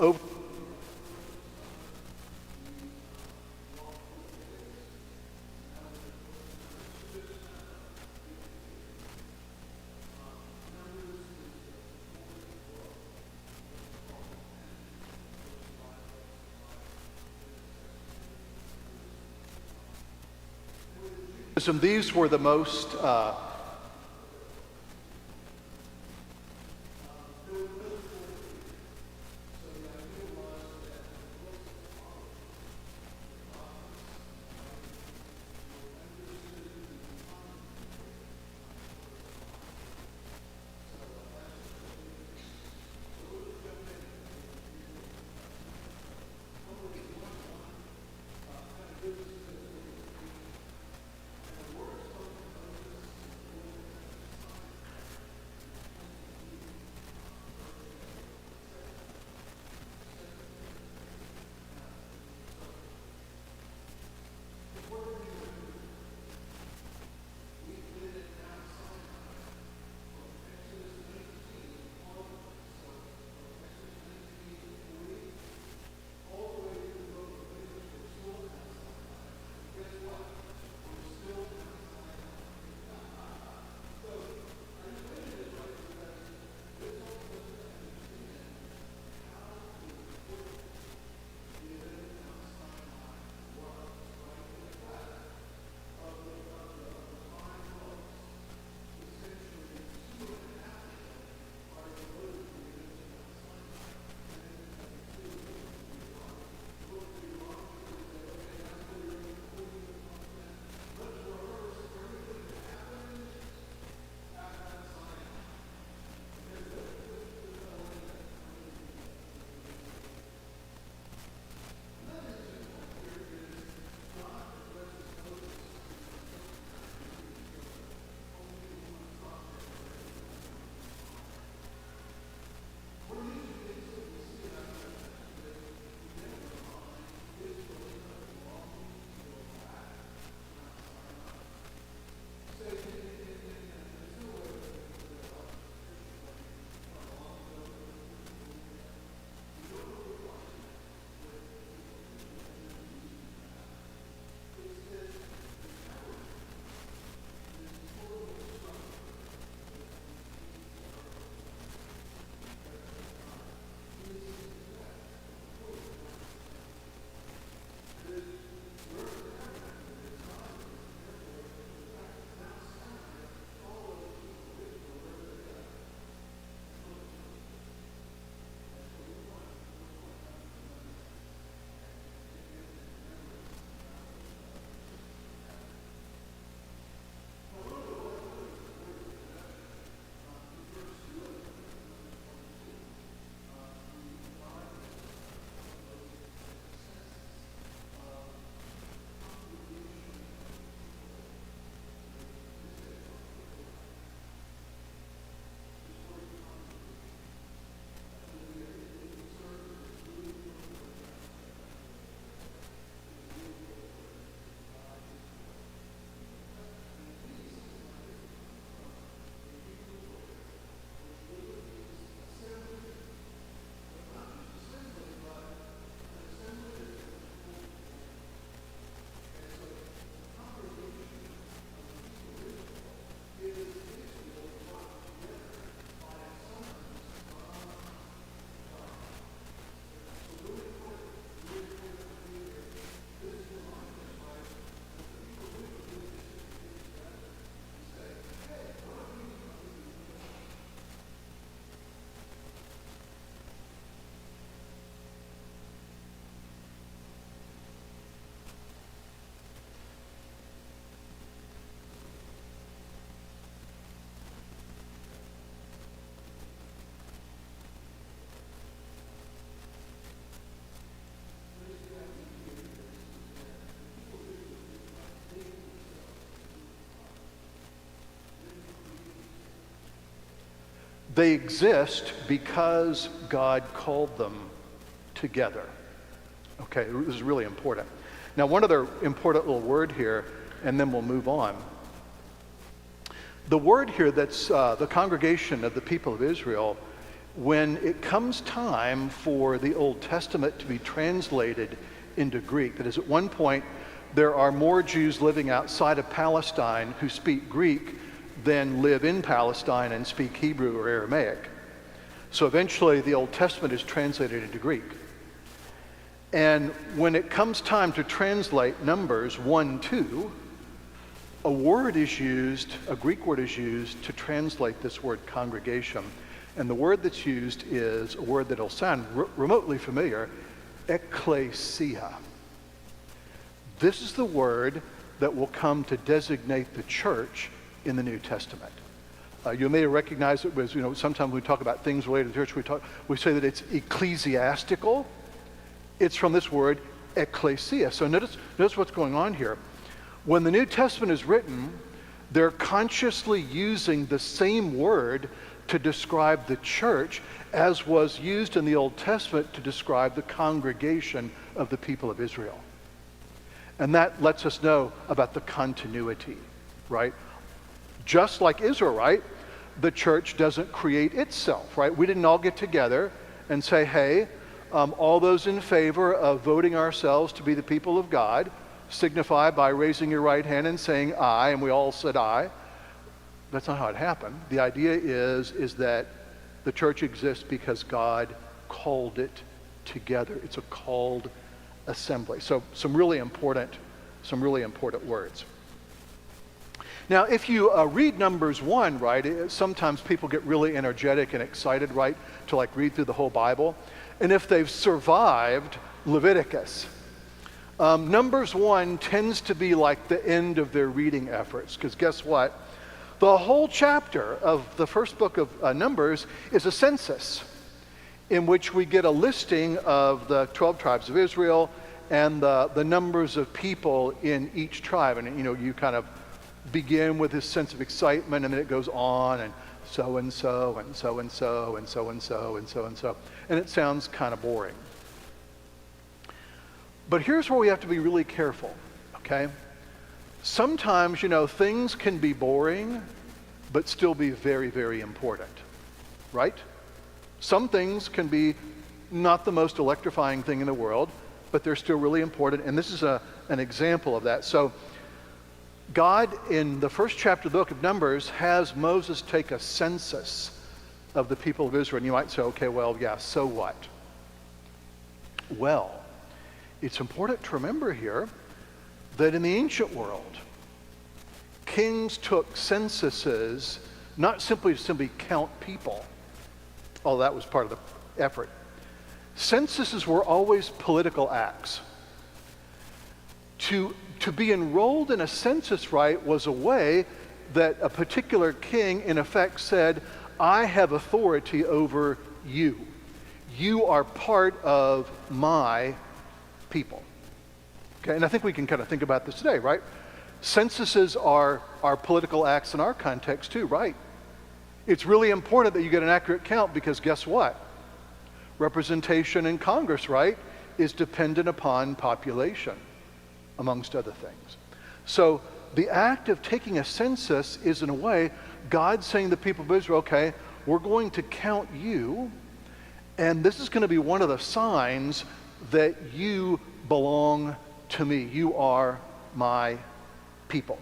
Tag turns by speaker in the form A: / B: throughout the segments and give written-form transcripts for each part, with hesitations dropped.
A: over these were the most they exist because God called them together. Okay, this is really important. Now, one other important little word here, and then we'll move on. The word here that's the congregation of the people of Israel when it comes time for the Old Testament to be translated into Greek, that is, at one point, there are more Jews living outside of Palestine who speak Greek than live in Palestine and speak Hebrew or Aramaic. So eventually the Old Testament is translated into Greek. And when it comes time to translate Numbers 1:2, a word is used, a Greek word is used to translate this word congregation. And the word that's used is a word that'll sound remotely familiar, ecclesia. This is the word that will come to designate the church in the New Testament. You may recognize it as, sometimes when we talk about things related to the church, we say that it's ecclesiastical. It's from this word, ecclesia. So notice what's going on here. When the New Testament is written, they're consciously using the same word to describe the church as was used in the Old Testament to describe the congregation of the people of Israel. And that lets us know about the continuity, right? Just like Israel, right? The church doesn't create itself, right? We didn't all get together and say, hey, all those in favor of voting ourselves to be the people of God, signify by raising your right hand and saying aye, and we all said aye. That's not how it happened. The idea is that the church exists because God called it together. It's a called assembly. So some really important words. Now, if you read Numbers 1, right, sometimes people get really energetic and excited, right, to read through the whole Bible. And if they've survived Leviticus, Numbers 1 tends to be like the end of their reading efforts, because guess what? The whole chapter of the first book of Numbers is a census in which we get a listing of the 12 tribes of Israel and the numbers of people in each tribe. And, you kind of begin with this sense of excitement, and then it goes on, and so and so, and so and so, and so and so, and so and so. And it sounds kind of boring. But here's where we have to be really careful, okay? Sometimes, things can be boring, but still be very, very important, right? Some things can be not the most electrifying thing in the world, but they're still really important, and this is an example of that. So God, in the first chapter of the book of Numbers, has Moses take a census of the people of Israel. And you might say, okay, well, yeah, so what? Well, it's important to remember here that in the ancient world, kings took censuses not simply to simply count people, although that was part of the effort. Censuses were always political acts. To be enrolled in a census, right, was a way that a particular king, in effect, said, I have authority over you. You are part of my people. Okay, and I think we can kind of think about this today, right? Censuses are political acts in our context too, right? It's really important that you get an accurate count because guess what? Representation in Congress, right, is dependent upon population, amongst other things. So the act of taking a census is, in a way, God saying to the people of Israel, okay, we're going to count you, and this is going to be one of the signs that you belong to me. You are my people.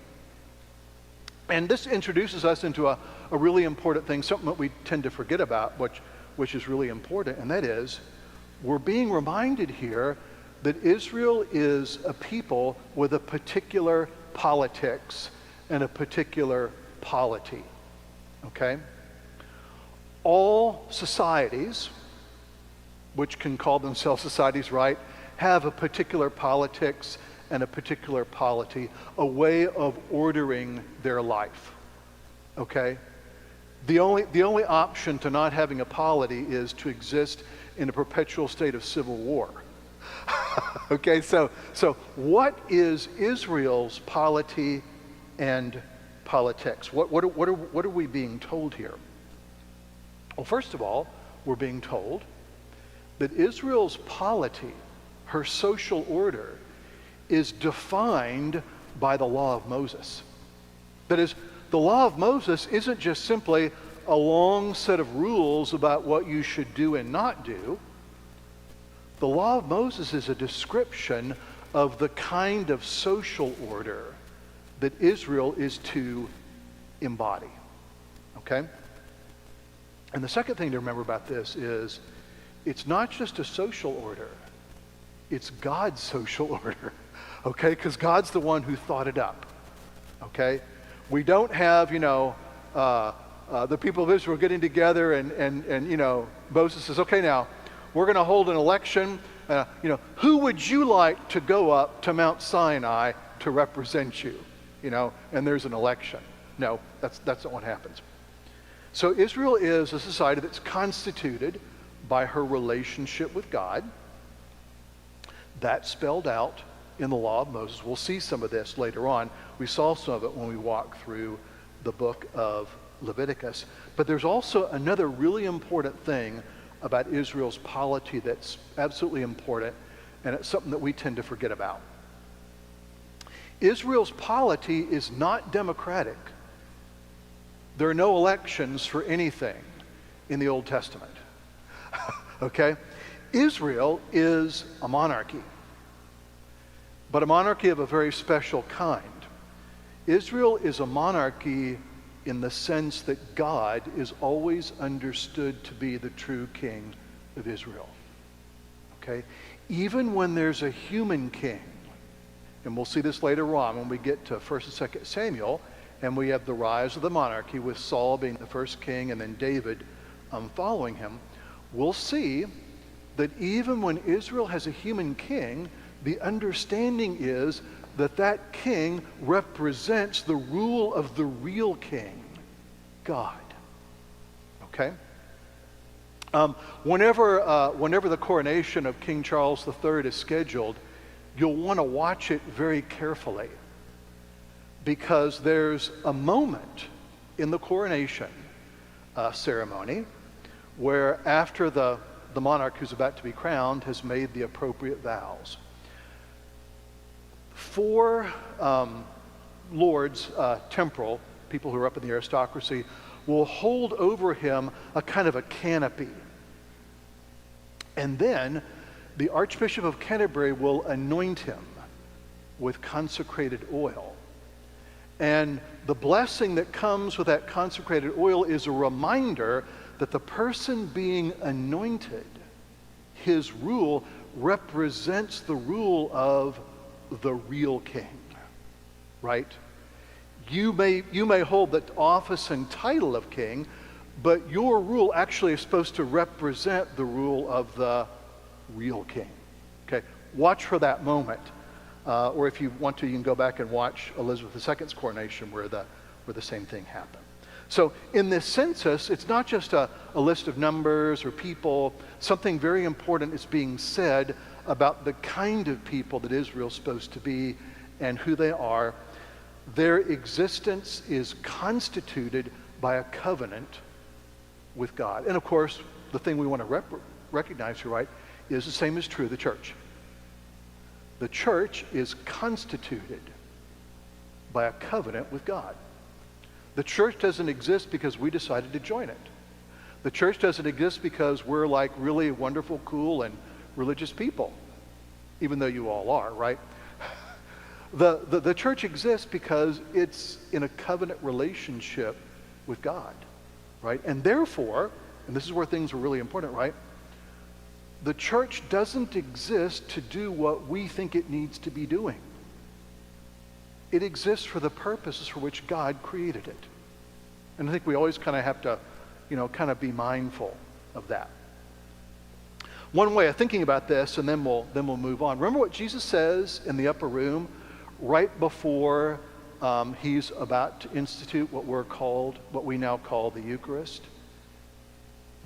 A: And this introduces us into a really important thing, something that we tend to forget about, which is really important, and that is, we're being reminded here that Israel is a people with a particular politics and a particular polity, okay? All societies, which can call themselves societies, right, have a particular politics and a particular polity, a way of ordering their life, okay? The only option to not having a polity is to exist in a perpetual state of civil war. Okay, so what is Israel's polity and politics? What are we being told here? Well, first of all, we're being told that Israel's polity, her social order, is defined by the law of Moses. That is, the law of Moses isn't just simply a long set of rules about what you should do and not do. The law of Moses is a description of the kind of social order that Israel is to embody. Okay? And the second thing to remember about this is it's not just a social order. It's God's social order. Okay? Because God's the one who thought it up. Okay? We don't have, the people of Israel getting together and Moses says, okay, now we're going to hold an election. Who would you like to go up to Mount Sinai to represent you? And there's an election. No, that's not what happens. So Israel is a society that's constituted by her relationship with God. That's spelled out in the law of Moses. We'll see some of this later on. We saw some of it when we walked through the book of Leviticus. But there's also another really important thing about Israel's polity that's absolutely important, and it's something that we tend to forget about. Israel's polity is not democratic. There are no elections for anything in the Old Testament. Okay? Israel is a monarchy, but a monarchy of a very special kind. Israel is a monarchy in the sense that God is always understood to be the true king of Israel. Okay? Even when there's a human king, and we'll see this later on when we get to 1st and 2nd Samuel, and we have the rise of the monarchy with Saul being the first king and then David following him, we'll see that even when Israel has a human king, the understanding is that that king represents the rule of the real king, God. Okay? Whenever the coronation of King Charles III is scheduled, you'll want to watch it very carefully, because there's a moment in the coronation ceremony where after the monarch who's about to be crowned has made the appropriate vows, 4 lords, temporal, people who are up in the aristocracy, will hold over him a kind of a canopy. And then the Archbishop of Canterbury will anoint him with consecrated oil. And the blessing that comes with that consecrated oil is a reminder that the person being anointed, his rule represents the rule of the real king, right? You may hold the office and title of king, but your rule actually is supposed to represent the rule of the real king. Okay, watch for that moment. Or if you want to, you can go back and watch Elizabeth II's coronation where the same thing happened. So in this census, it's not just a list of numbers or people. Something very important is being said about the kind of people that Israel's supposed to be and who they are. Their existence is constituted by a covenant with God. And of course, the thing we want to recognize here, right, is the same is true of the church. The church is constituted by a covenant with God. The church doesn't exist because we decided to join it. The church doesn't exist because we're like really wonderful, cool, and religious people, even though you all are, right? The church exists because it's in a covenant relationship with God, right? And therefore, and this is where things are really important, right? The church doesn't exist to do what we think it needs to be doing. It exists for the purposes for which God created it. And I think we always kind of have to, kind of be mindful of that. One way of thinking about this, and then we'll move on. Remember what Jesus says in the upper room right before he's about to institute what we now call the Eucharist?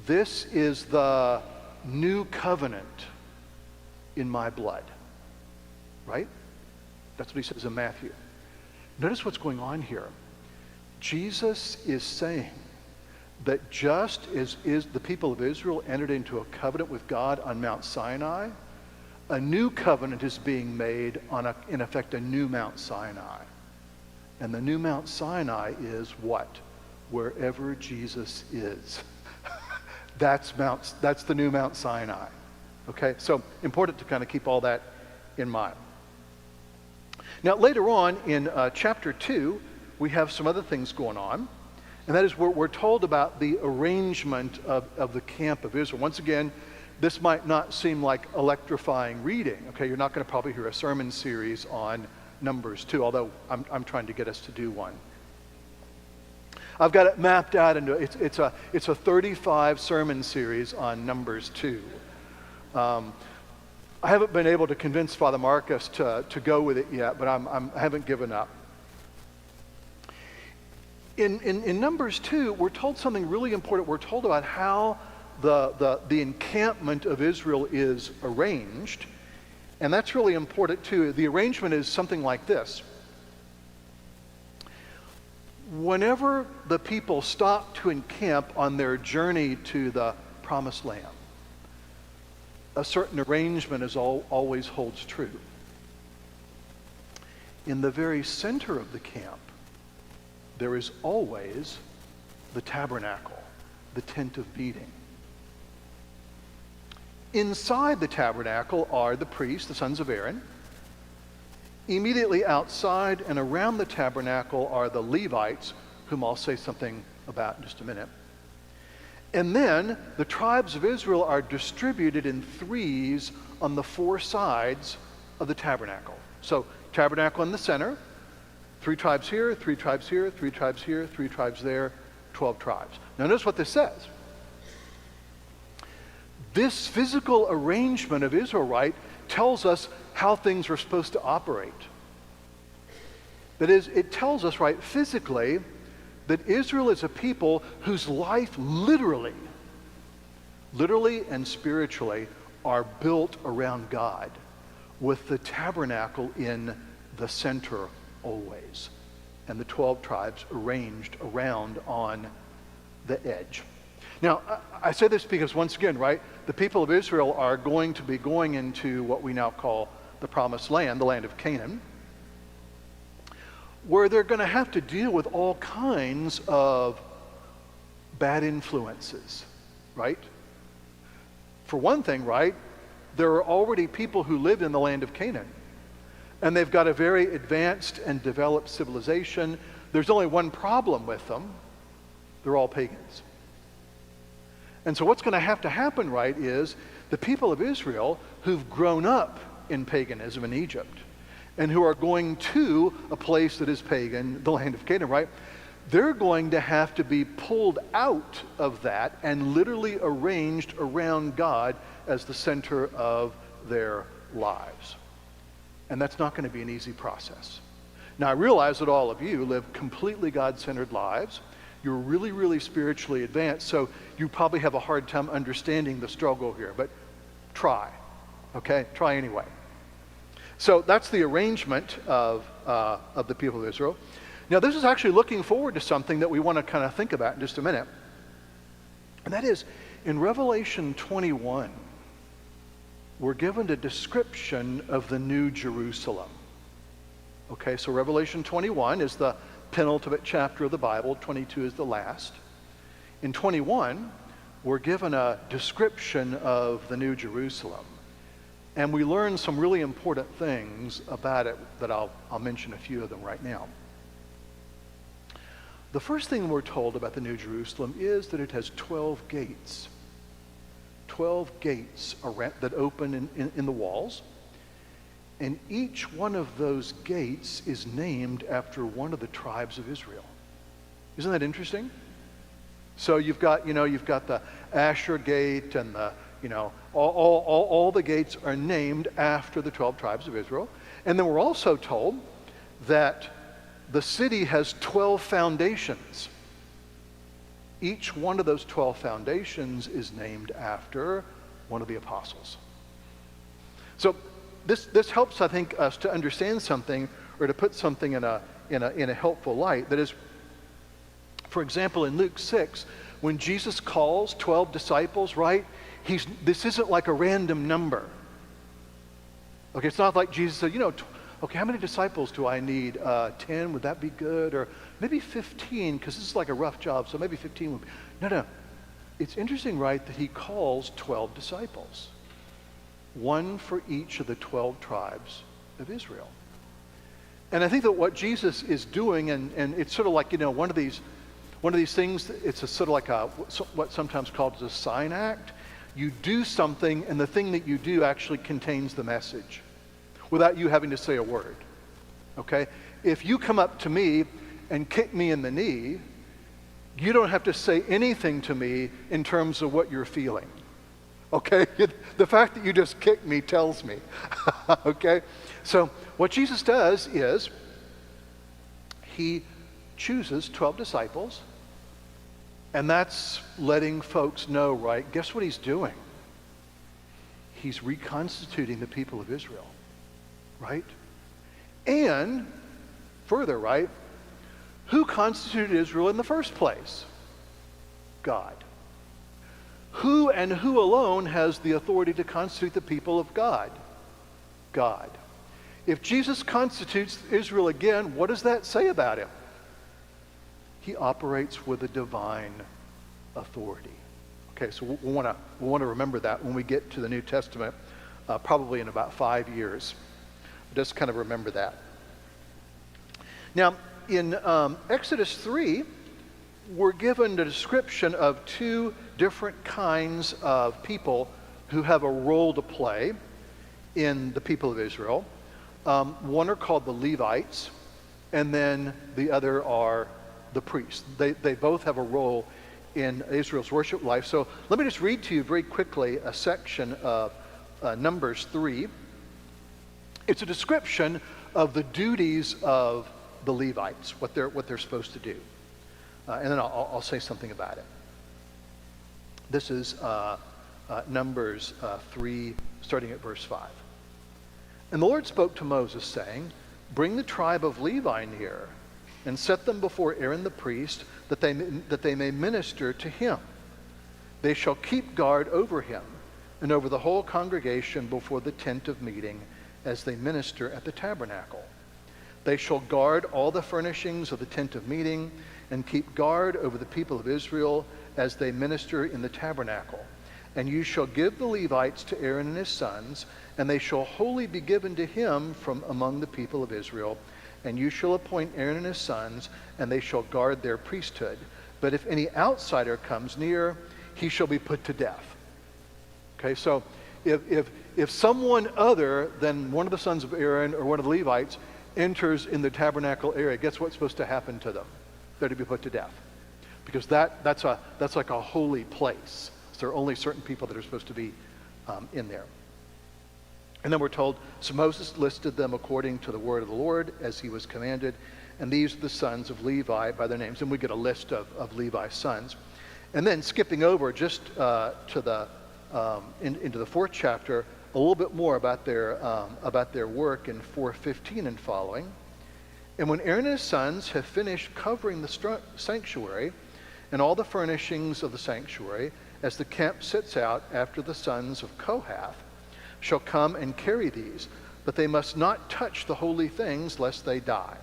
A: This is the new covenant in my blood, right? That's what he says in Matthew. Notice what's going on here. Jesus is saying that just as the people of Israel entered into a covenant with God on Mount Sinai, a new covenant is being made on, in effect, a new Mount Sinai. And the new Mount Sinai is what? wherever Jesus is. That's the new Mount Sinai. Okay, so important to kind of keep all that in mind. Now later on in chapter 2, we have some other things going on. And that is we're told about the arrangement of the camp of Israel. Once again, this might not seem like electrifying reading. Okay, you're not going to probably hear a sermon series on Numbers 2, although I'm trying to get us to do one. I've got it mapped out into, it's a 35 sermon series on Numbers 2. I haven't been able to convince Father Marcus to go with it yet, but I haven't given up. In Numbers 2, we're told something really important. We're told about how the encampment of Israel is arranged, and that's really important too. The arrangement is something like this. Whenever the people stop to encamp on their journey to the Promised Land, a certain arrangement always holds true. In the very center of the camp, there is always the tabernacle, the tent of meeting. Inside the tabernacle are the priests, the sons of Aaron. Immediately outside and around the tabernacle are the Levites, whom I'll say something about in just a minute. And then the tribes of Israel are distributed in threes on the four sides of the tabernacle. So tabernacle in the center, 3 tribes here, 3 tribes here, 3 tribes here, 3 tribes there, 12 tribes. Now notice what this says. This physical arrangement of Israel, right, tells us how things are supposed to operate. That is, it tells us, right, physically, that Israel is a people whose life literally and spiritually are built around God, with the tabernacle in the center always, and the 12 tribes arranged around on the edge. Now, I say this because, once again, right, the people of Israel are going to be going into what we now call the Promised Land, the land of Canaan, where they're going to have to deal with all kinds of bad influences, right? For one thing, right, there are already people who live in the land of Canaan, and they've got a very advanced and developed civilization. There's only one problem with them. They're all pagans. And so what's going to happen, right, is the people of Israel who've grown up in paganism in Egypt and who are going to a place that is pagan, the land of Canaan, right, they're going to have to be pulled out of that and literally arranged around God as the center of their lives. And that's not going to be an easy process. Now, I realize that all of you live completely God-centered lives. You're really, really spiritually advanced, so you probably have a hard time understanding the struggle here, but try, okay? Try anyway. So that's the arrangement of the people of Israel. Now, this is actually looking forward to something that we want to kind of think about in just a minute. And that is, in Revelation 21, we're given a description of the New Jerusalem. Okay, so Revelation 21 is the penultimate chapter of the Bible. 22 is the last. In 21, we're given a description of the New Jerusalem. And we learn some really important things about it that I'll mention a few of them right now. The first thing we're told about the New Jerusalem is that it has 12 gates. 12 gates that open in the walls. And each one of those gates is named after one of the tribes of Israel. Isn't that interesting? So you've got the Asher gate and all the gates are named after the 12 tribes of Israel. And then we're also told that the city has 12 foundations. Each one of those 12 foundations is named after one of the apostles. So this helps, I think, us to understand something, or to put something in a helpful light. That is, for example, in Luke 6, when Jesus calls 12 disciples, right? This isn't like a random number. Okay, it's not like Jesus said, okay, how many disciples do I need? 10, would that be good? Or maybe 15, because this is like a rough job, so maybe 15 would be. No. It's interesting, right, that he calls 12 disciples. One for each of the 12 tribes of Israel. And I think that what Jesus is doing, and it's sort of like, one of these things, it's sort of like what's sometimes called as a sign act. You do something, and the thing that you do actually contains the message without you having to say a word, okay? If you come up to me and kick me in the knee, you don't have to say anything to me in terms of what you're feeling, okay? The fact that you just kicked me tells me, okay? So what Jesus does is he chooses 12 disciples, and that's letting folks know, right? Guess what he's doing? He's reconstituting the people of Israel, right? And further, right? Who constituted Israel in the first place? God. Who and who alone has the authority to constitute the people of God? God. If Jesus constitutes Israel again, what does that say about him? He operates with a divine authority. Okay, so we'll want to remember that when we get to the New Testament, probably in about 5 years. Just kind of remember that. Now, in Exodus 3, we're given a description of 2 different kinds of people who have a role to play in the people of Israel. One are called the Levites, and then the other are the priests. They both have a role in Israel's worship life. So let me just read to you very quickly a section of Numbers 3. It's a description of the duties of the Levites, what they're supposed to do. And then I'll say something about it. This is Numbers 3, starting at verse 5. And the Lord spoke to Moses, saying, "Bring the tribe of Levi near, and set them before Aaron the priest, that they may minister to him. They shall keep guard over him, and over the whole congregation before the tent of meeting, as they minister at the tabernacle. They shall guard all the furnishings of the tent of meeting, and keep guard over the people of Israel as they minister in the tabernacle. And you shall give the Levites to Aaron and his sons, and they shall wholly be given to him from among the people of Israel. And you shall appoint Aaron and his sons, and they shall guard their priesthood. But if any outsider comes near, he shall be put to death." Okay, so if someone other than one of the sons of Aaron or one of the Levites enters in the tabernacle area, guess what's supposed to happen to them? They're to be put to death, because that's like a holy place. So there are only certain people that are supposed to be in there. And then we're told, so Moses listed them according to the word of the Lord as he was commanded, and these are the sons of Levi by their names. And we get a list of Levi's sons. And then skipping over just into the 4th chapter, a little bit more about their work in 4:15 and following. "And when Aaron and his sons have finished covering the sanctuary and all the furnishings of the sanctuary, as the camp sits out after the sons of Kohath shall come and carry these, but they must not touch the holy things lest they die.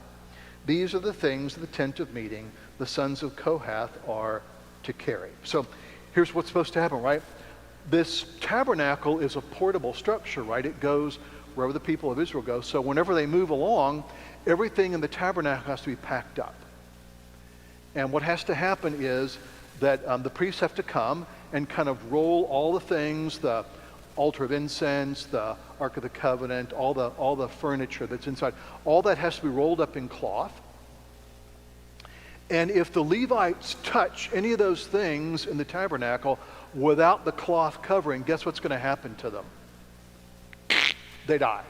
A: These are the things of the tent of meeting the sons of Kohath are to carry." So here's what's supposed to happen, right? This tabernacle is a portable structure, right? It goes wherever the people of Israel go. So whenever they move along, everything in the tabernacle has to be packed up. And what has to happen is that the priests have to come and kind of roll all the things, the altar of incense, the Ark of the Covenant, all the furniture that's inside. All that has to be rolled up in cloth. And if the Levites touch any of those things in the tabernacle without the cloth covering, guess what's going to happen to them? They die.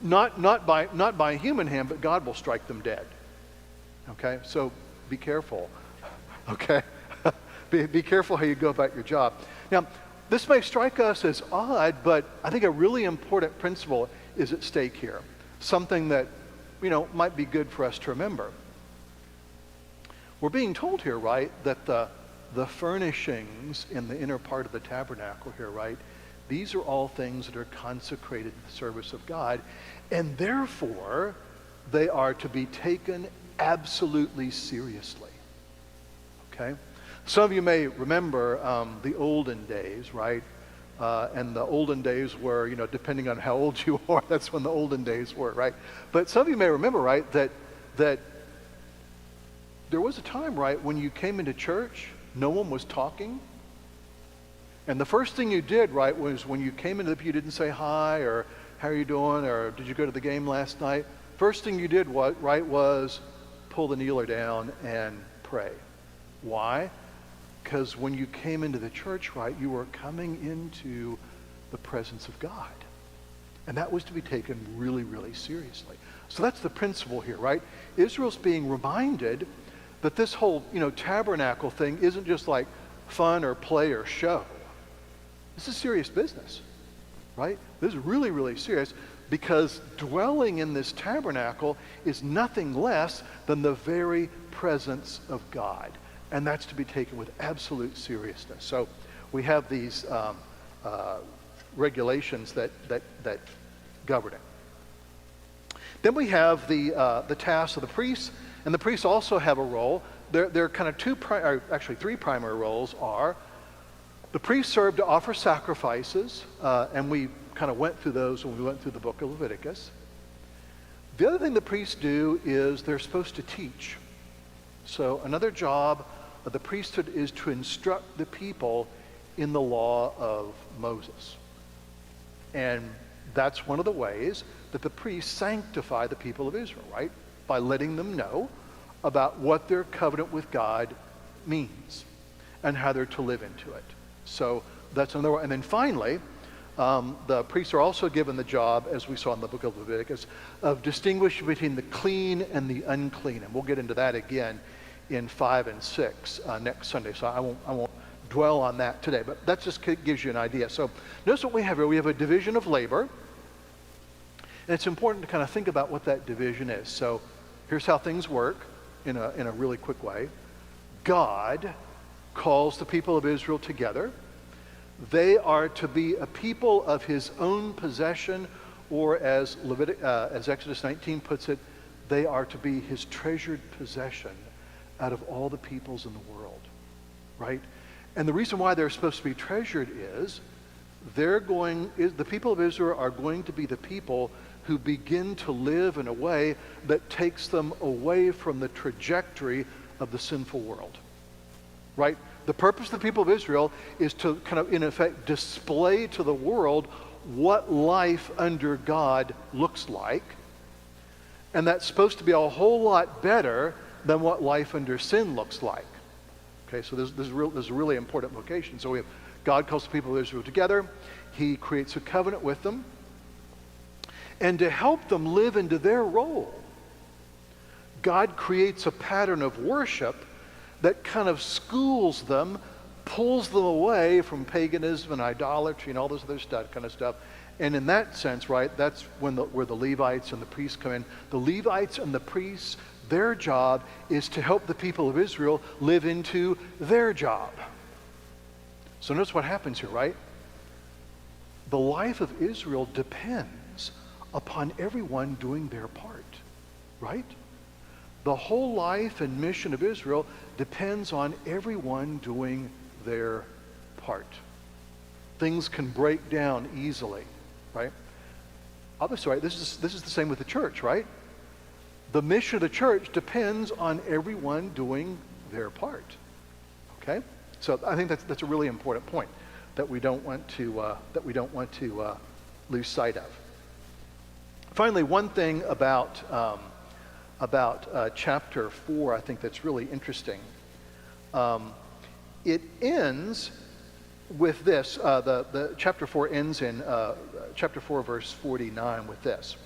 A: Not by human hand, but God will strike them dead. Okay, so be careful. Okay, be careful how you go about your job. Now, this may strike us as odd, but I think a really important principle is at stake here. Something that, might be good for us to remember. We're being told here, right, that the furnishings in the inner part of the tabernacle here, right, These are all things that are consecrated to the service of God, and therefore they are to be taken absolutely seriously. Okay? Some of you may remember the olden days, right? And the olden days were, depending on how old you are, that's when the olden days were, right? But some of you may remember, right, that there was a time, right, when you came into church, no one was talking. And the first thing you did, right, was when you came into the pew, you didn't say hi, or how are you doing, or did you go to the game last night? First thing you did, was pull the kneeler down and pray. Why? Because when you came into the church, right, you were coming into the presence of God. And that was to be taken really, really seriously. So that's the principle here, right? Israel's being reminded that this whole, tabernacle thing isn't just like fun or play or show. This is serious business, right? This is really, really serious, because dwelling in this tabernacle is nothing less than the very presence of God. And that's to be taken with absolute seriousness. So we have these regulations that govern it. Then we have the tasks of the priests, and the priests also have a role. There are kind of three primary roles are: the priests serve to offer sacrifices, and we kind of went through those when we went through the book of Leviticus. The other thing the priests do is they're supposed to teach. So another job of the priesthood is to instruct the people in the law of Moses. And that's one of the ways that the priests sanctify the people of Israel, right? By letting them know about what their covenant with God means and how they're to live into it. So that's another one. And then finally, the priests are also given the job, as we saw in the book of Leviticus, of distinguishing between the clean and the unclean. And we'll get into that again in 5 and 6 next Sunday. So I won't dwell on that today, but that just gives you an idea. So notice what we have here. We have a division of labor, and it's important to kind of think about what that division is. So here's how things work in a really quick way. God calls the people of Israel together. They are to be a people of his own possession, or as Exodus 19 puts it, they are to be his treasured possession out of all the peoples in the world, right? And the reason why they're supposed to be treasured is the people of Israel are going to be the people who begin to live in a way that takes them away from the trajectory of the sinful world, right? The purpose of the people of Israel is to kind of, in effect, display to the world what life under God looks like. And that's supposed to be a whole lot better than what life under sin looks like. Okay, so there's a really important location. So we have God calls the people of Israel together. He creates a covenant with them. And to help them live into their role, God creates a pattern of worship that kind of schools them, pulls them away from paganism and idolatry and all this other kind of stuff. And in that sense, right, that's where the Levites and the priests come in. The Levites and the priests, their job is to help the people of Israel live into their job. So notice what happens here, right? The life of Israel depends upon everyone doing their part, right? The whole life and mission of Israel depends on everyone doing their part. Things can break down easily, right? Obviously, right, this is the same with the church, right? The mission of the church depends on everyone doing their part. Okay? So I think that's a really important point that we don't want to lose sight of. Finally, one thing about chapter 4, I think that's really interesting. It ends with this. The chapter 4 ends in chapter 4, verse 49 with this.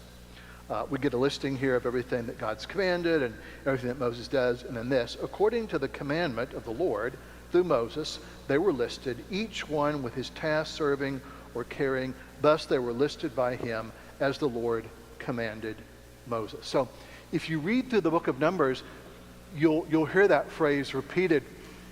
A: We get a listing here of everything that God's commanded and everything that Moses does. And then this: according to the commandment of the Lord through Moses, they were listed, each one with his task serving or carrying. Thus they were listed by him as the Lord commanded Moses. So if you read through the book of Numbers, you'll hear that phrase repeated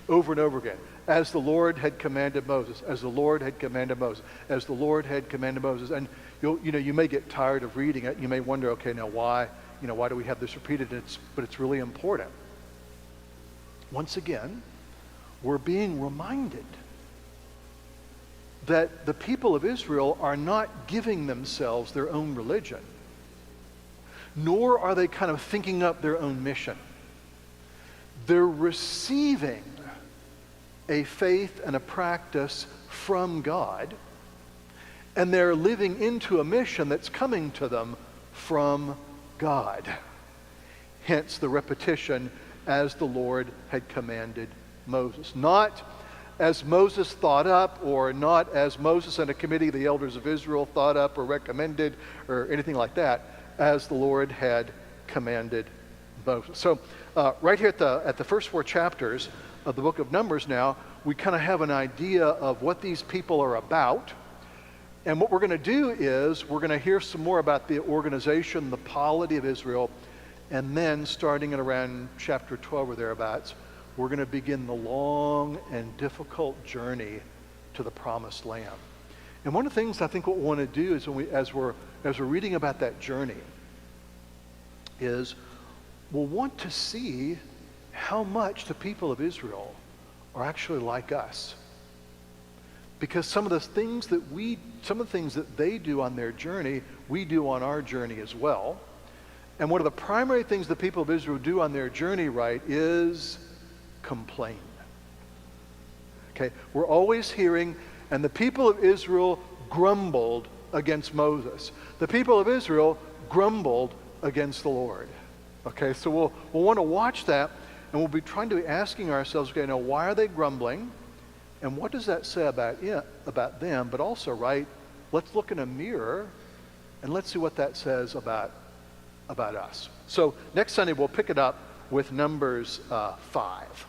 A: over and over again. as the Lord had commanded Moses, as the Lord had commanded Moses, as the Lord had commanded Moses. And you may get tired of reading it. You may wonder, okay, now why do we have this repeated? But it's really important. Once again, we're being reminded that the people of Israel are not giving themselves their own religion, nor are they kind of thinking up their own mission. They're receiving a faith and a practice from God, and they're living into a mission that's coming to them from God. Hence the repetition, as the Lord had commanded Moses. Not as Moses thought up, or not as Moses and a committee of the elders of Israel thought up or recommended or anything like that, as the Lord had commanded Moses. So right here at the first 4 chapters of the book of Numbers now, we kind of have an idea of what these people are about. And what we're going to do is we're going to hear some more about the organization, the polity of Israel, and then starting at around chapter 12 or thereabouts, we're going to begin the long and difficult journey to the promised land. And one of the things I think what we want to do is as we're reading about that journey is we'll want to see how much the people of Israel are actually like us. Because some of the things that they do on their journey, we do on our journey as well. And one of the primary things the people of Israel do on their journey, right, is complain. Okay, we're always hearing, and the people of Israel grumbled against Moses. The people of Israel grumbled against the Lord. Okay, so we'll want to watch that, and we'll be trying to be asking ourselves, okay, now why are they grumbling? And what does that say about them? But also, right, let's look in a mirror and let's see what that says about us. So next Sunday we'll pick it up with Numbers 5.